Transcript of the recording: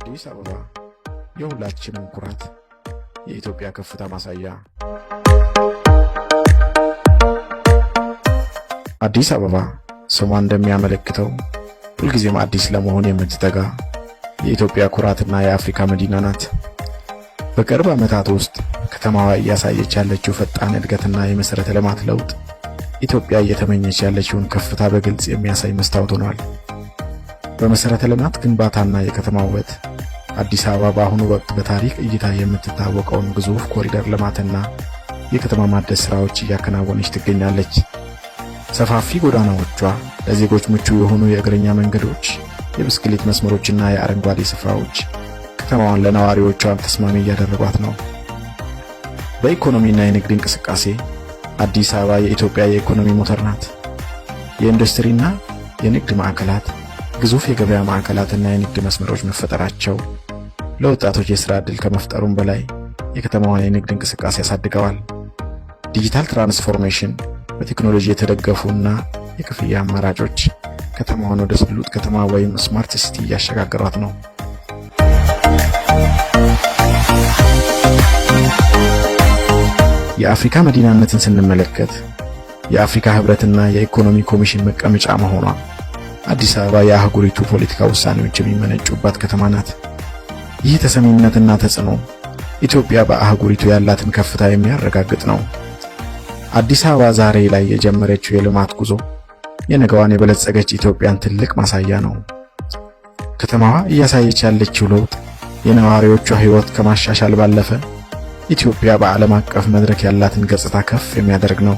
አዲስ አበባ የሁላችንም ኩራት፣ የኢትዮጵያ ከፍታ ማሳያ። አዲስ አበባ ስሟ እንደሚያመለክተው ሁልጊዜም አዲስ ለመሆን የምትተጋ የኢትዮጵያ ኩራትና የአፍሪካ መዲና ናት። በቅርብ ዓመታት ውስጥ ከተማዋ እያሳየች ያለችው ፈጣን እድገትና የመሰረተ ልማት ለውጥ ኢትዮጵያ እየተመኘች ያለችውን ከፍታ በግልጽ የሚያሳይ መስታወት ሆኗል። በመሰረተ ልማት ግንባታና የከተማ ውበት አዲስ አበባ በአሁኑ ወቅት በታሪክ እይታ የምትታወቀውን ግዙፍ ኮሪደር ልማትና የከተማ ማደስ ስራዎች እያከናወነች ትገኛለች። ሰፋፊ ጎዳናዎቿ፣ ለዜጎች ምቹ የሆኑ የእግረኛ መንገዶች፣ የብስክሌት መስመሮችና የአረንጓዴ ስፍራዎች ከተማዋን ለነዋሪዎቿ ተስማሚ እያደረጓት ነው። በኢኮኖሚና የንግድ እንቅስቃሴ አዲስ አበባ የኢትዮጵያ የኢኮኖሚ ሞተር ናት። የኢንዱስትሪና የንግድ ማዕከላት፣ ግዙፍ የገበያ ማዕከላትና የንግድ መስመሮች መፈጠራቸው ለወጣቶች የሥራ ዕድል ከመፍጠሩም በላይ የከተማዋን የንግድ እንቅስቃሴ ያሳድገዋል። ዲጂታል ትራንስፎርሜሽን፣ በቴክኖሎጂ የተደገፉና የክፍያ አማራጮች ከተማዋን ወደ ስሉጥ ከተማ ወይም ስማርት ሲቲ እያሸጋገሯት ነው። የአፍሪካ መዲናነትን ስንመለከት የአፍሪካ ህብረትና የኢኮኖሚ ኮሚሽን መቀመጫ መሆኗ አዲስ አበባ የአህጉሪቱ ፖለቲካ ውሳኔዎች የሚመነጩባት ከተማ ናት። ይህ ተሰሚነትና ተጽዕኖ ኢትዮጵያ በአህጉሪቱ ያላትን ከፍታ የሚያረጋግጥ ነው። አዲስ አበባ ዛሬ ላይ የጀመረችው የልማት ጉዞ የነገዋን የበለጸገች ኢትዮጵያን ትልቅ ማሳያ ነው። ከተማዋ እያሳየች ያለችው ለውጥ የነዋሪዎቿ ህይወት ከማሻሻል ባለፈ ኢትዮጵያ በዓለም አቀፍ መድረክ ያላትን ገጽታ ከፍ የሚያደርግ ነው።